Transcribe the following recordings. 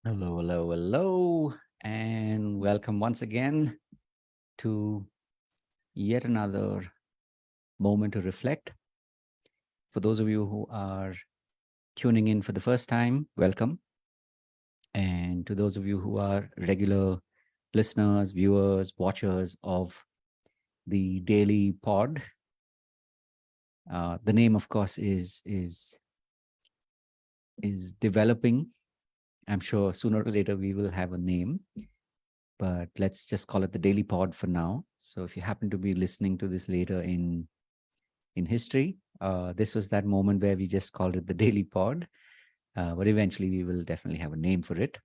Hello, hello, hello, and welcome once again to yet another moment to reflect. For those of you who are tuning in for the first time, welcome. And to those of you who are regular listeners, viewers, watchers of the daily pod, the name, of course, is developing. I'm sure sooner or later we will have a name, but let's just call it the daily pod for now. So if you happen to be listening to this later in history, this was that moment where we just called it the daily pod, but eventually we will definitely have a name for it.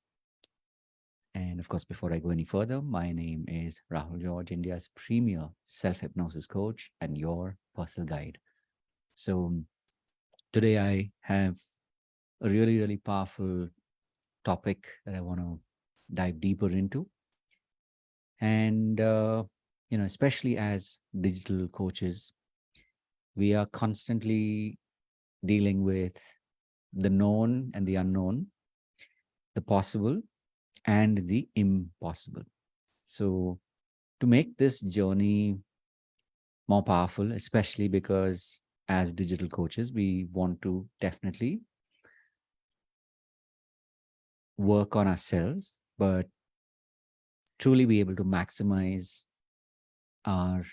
And of course, before I go any further, my name is Rahul George, India's premier self-hypnosis coach and your personal guide. So today I have a really, really powerful topic that I want to dive deeper into. And, especially as digital coaches, we are constantly dealing with the known and the unknown, the possible and the impossible. So, to make this journey more powerful, especially because as digital coaches, we want to definitely work on ourselves, but truly be able to maximize our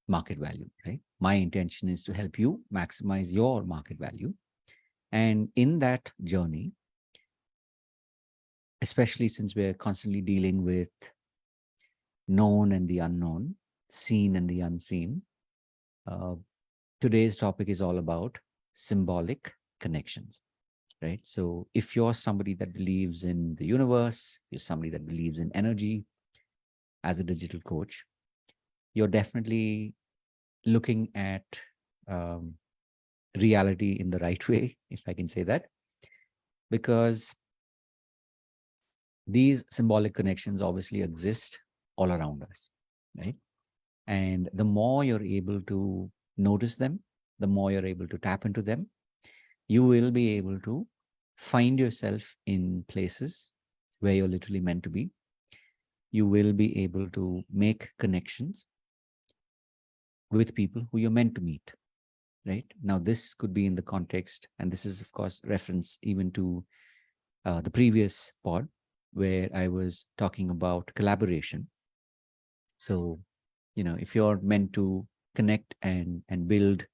market value, right? My intention is to help you maximize your market value. And in that journey, especially since we're constantly dealing with known and the unknown, seen and the unseen, uh, today's topic is all about symbolic connections, right? So if you're somebody that believes in the universe, you're somebody that believes in energy as a digital coach, you're definitely looking at um, reality in the right way, if I can say that, because these symbolic connections obviously exist all around us, right? And the more you're able to notice them, the more you're able to tap into them, you will be able to find yourself in places where you're literally meant to be. You will be able to make connections with people who you're meant to meet, right? Now, this could be in the context, and this is, of course, reference even to the previous pod where I was talking about collaboration. So, if you're meant to connect and build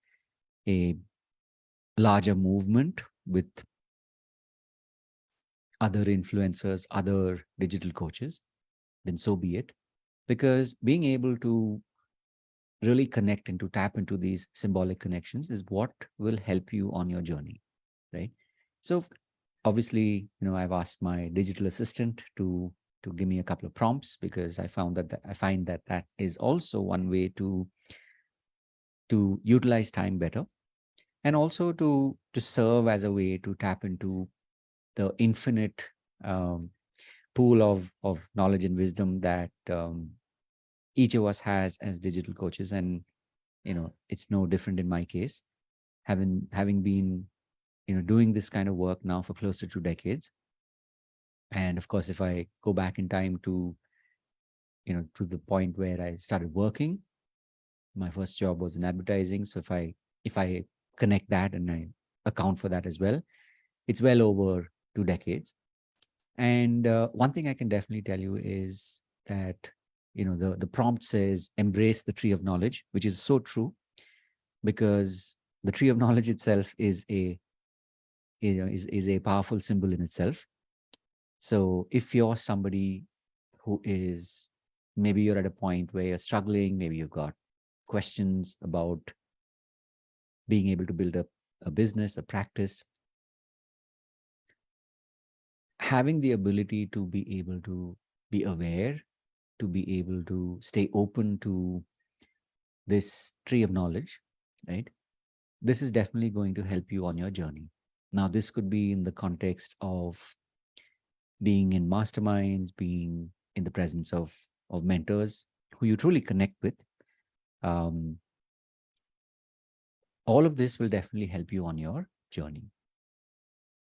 a larger movement with other influencers, other digital coaches, then so be it. Because being able to really connect and to tap into these symbolic connections is what will help you on your journey, right? So obviously, I've asked my digital assistant to give me a couple of prompts because I find that that is also one way to utilize time better and also to serve as a way to tap into the infinite um, pool of knowledge and wisdom that each of us has as digital coaches. And it's no different in my case, having been doing this kind of work now for close to 2 decades. And of course, if I go back in time to the point where I started working, my first job was in advertising. So if I connect that and I account for that as well, it's well over 2 decades. And one thing I can definitely tell you is that the prompt says embrace the tree of knowledge, which is so true, because the tree of knowledge itself is a powerful symbol in itself. So if you're somebody who is, maybe you're at a point where you're struggling, maybe you've got questions about being able to build up a business, a practice, having the ability to be able to be aware, to be able to stay open to this tree of knowledge, right? This is definitely going to help you on your journey. Now, this could be in the context of being in masterminds, being in the presence of mentors who you truly connect with. Um, all of this will definitely help you on your journey.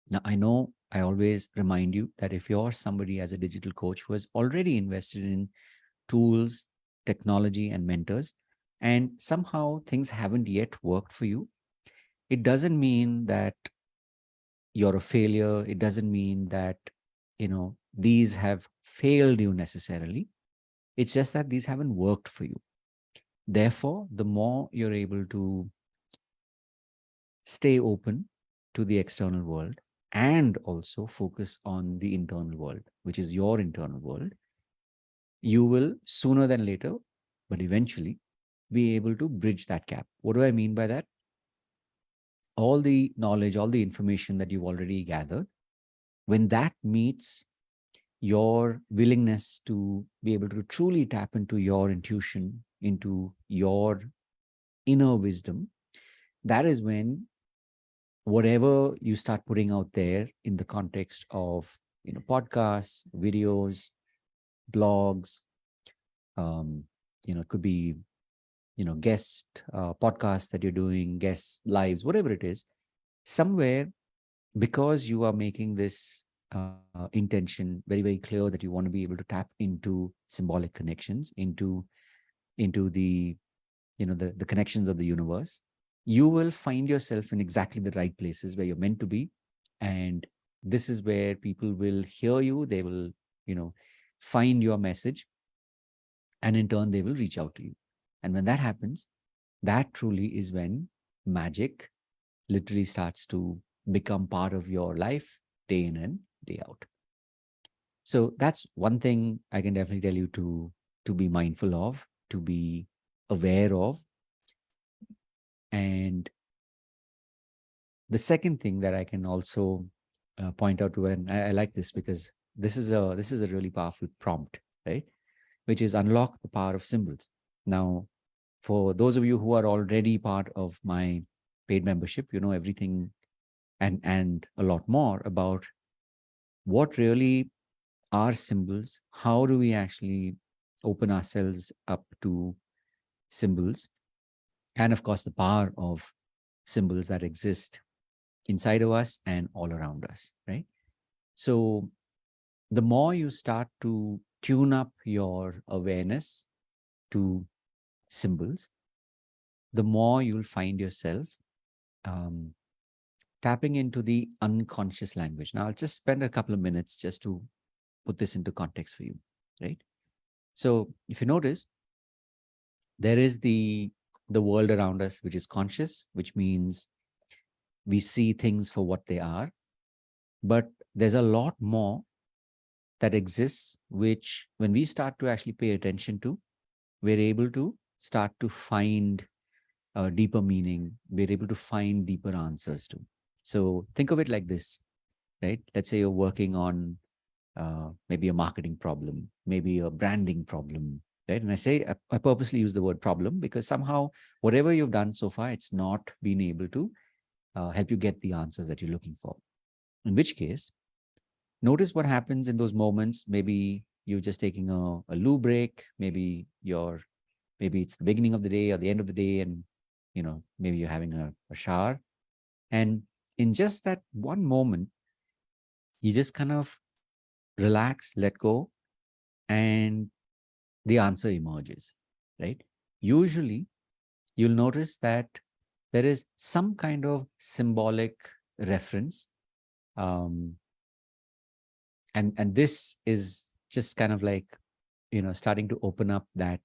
Now, I know I always remind you that if you're somebody as a digital coach who has already invested in tools, technology, and mentors, and somehow things haven't yet worked for you, it doesn't mean that you're a failure. It doesn't mean that, these have failed you necessarily. It's just that these haven't worked for you. Therefore, the more you're able to stay open to the external world and also focus on the internal world, which is your internal world, you will sooner than later, but eventually, be able to bridge that gap. What do I mean by that? All the knowledge, all the information that you've already gathered, when that meets your willingness to be able to truly tap into your intuition, into your inner wisdom, that is when whatever you start putting out there in the context of podcasts, videos, blogs, um, it could be guest podcasts that you're doing, guest lives, whatever it is, somewhere, because you are making this intention very, very clear that you want to be able to tap into symbolic connections, into the connections of the universe, you will find yourself in exactly the right places where you're meant to be. And this is where people will hear you. They will, find your message, and in turn, they will reach out to you. And when that happens, that truly is when magic literally starts to become part of your life day in and day out. So that's one thing I can definitely tell you to be mindful of, to be aware of. And the second thing that I can also point out to, and I like this because this is a really powerful prompt, right? Which is unlock the power of symbols. Now, for those of you who are already part of my paid membership, you know everything and a lot more about what really are symbols. How do we actually open ourselves up to symbols? And of course, the power of symbols that exist inside of us and all around us, right? So the more you start to tune up your awareness to symbols, the more you'll find yourself um, tapping into the unconscious language. Now, I'll just spend a couple of minutes just to put this into context for you, right? So if you notice, there is the world around us, which is conscious, which means we see things for what they are. But there's a lot more that exists, which when we start to actually pay attention to, we're able to start to find a deeper meaning. We're able to find deeper answers to. So think of it like this, right? Let's say you're working on maybe a marketing problem, maybe a branding problem, right? And I purposely use the word problem because somehow whatever you've done so far, it's not been able to help you get the answers that you're looking for. In which case, notice what happens in those moments. Maybe you're just taking a loo break. Maybe it's the beginning of the day or the end of the day, and maybe you're having a shower. And in just that one moment, you just kind of relax, let go, and the answer emerges, right? Usually, you'll notice that there is some kind of symbolic reference. Um, and this is just kind of like starting to open up that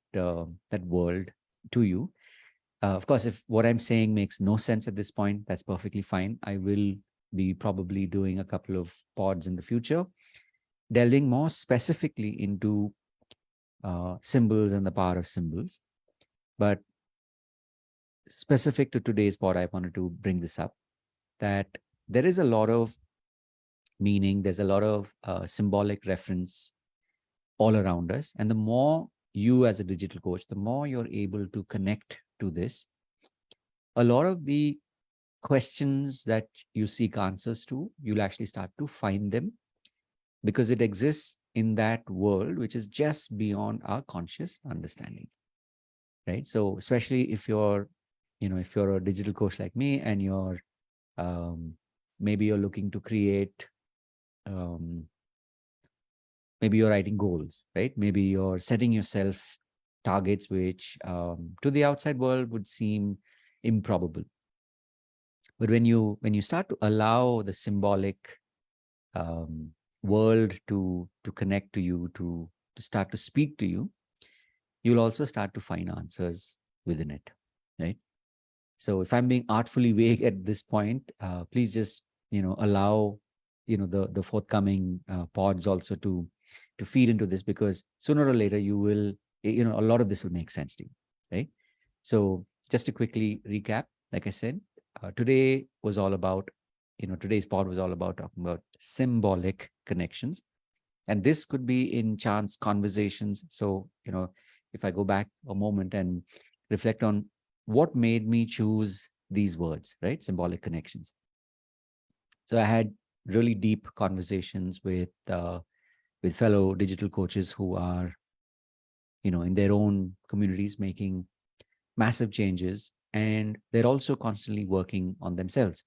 world to you. Of course, if what I'm saying makes no sense at this point, that's perfectly fine. I will be probably doing a couple of pods in the future, delving more specifically into symbols and the power of symbols. But specific to today's pod, I wanted to bring this up, that there is a lot of meaning, there's a lot of symbolic reference all around us. And the more you as a digital coach, the more you're able to connect to this, a lot of the questions that you seek answers to, you'll actually start to find them because it exists in that world, which is just beyond our conscious understanding, right? So especially if you're a digital coach like me and you're maybe you're looking to create maybe you're writing goals, right? Maybe you're setting yourself targets which to the outside world would seem improbable. But when you start to allow the symbolic um, world to connect to you, to start to speak to you, you'll also start to find answers within it, right? So if I'm being artfully vague at this point, please just allow the forthcoming pods also to feed into this, because sooner or later you will a lot of this will make sense to you, right? So just to quickly recap, like I said, today was all about today's pod was all about talking about symbolic connections, and this could be in chance conversations. So if I go back a moment and reflect on what made me choose these words, right? Symbolic connections. So I had really deep conversations with fellow digital coaches who are in their own communities making massive changes, and they're also constantly working on themselves.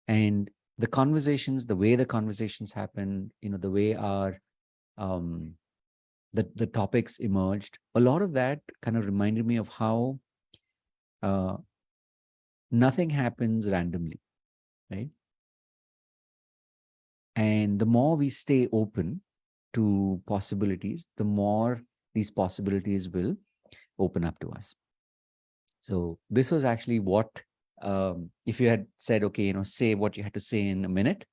And the way the conversations happen, the way our um, the topics emerged, a lot of that kind of reminded me of how uh, nothing happens randomly, right? And the more we stay open to possibilities, the more these possibilities will open up to us. So this was actually what, if you had said, okay, say what you had to say in a minute,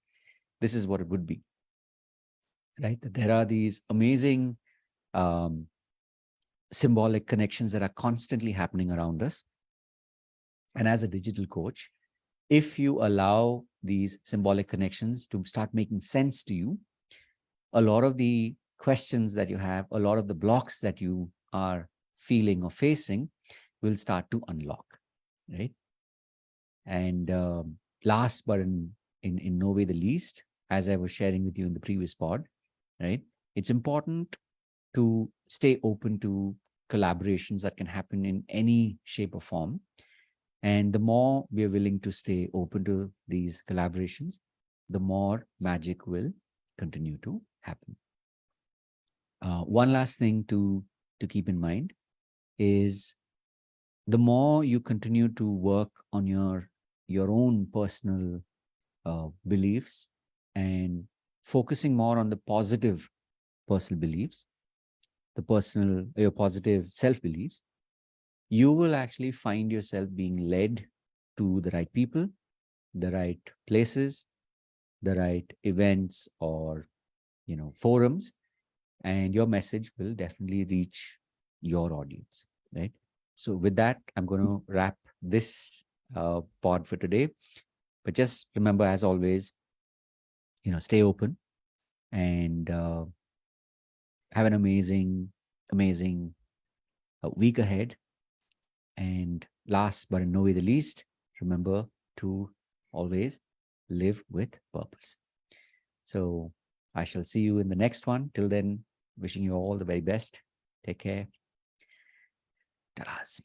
this is what it would be, right? That there are these amazing um, symbolic connections that are constantly happening around us. And as a digital coach, if you allow these symbolic connections to start making sense to you, a lot of the questions that you have, a lot of the blocks that you are feeling or facing will start to unlock, right? And last but in no way the least, as I was sharing with you in the previous pod, right? It's important to stay open to collaborations that can happen in any shape or form. And the more we are willing to stay open to these collaborations, the more magic will continue to happen. One last thing to keep in mind is the more you continue to work on your own personal beliefs and focusing more on the positive personal beliefs, your positive self beliefs, you will actually find yourself being led to the right people, the right places, the right events, or forums, and your message will definitely reach your audience, right? So with that, I'm going to wrap this pod for today. But just remember, as always, stay open and have an amazing week ahead. And last but in no way the least, remember to always live with purpose. So I shall see you in the next one. Till then, wishing you all the very best. Take care. Ta-das.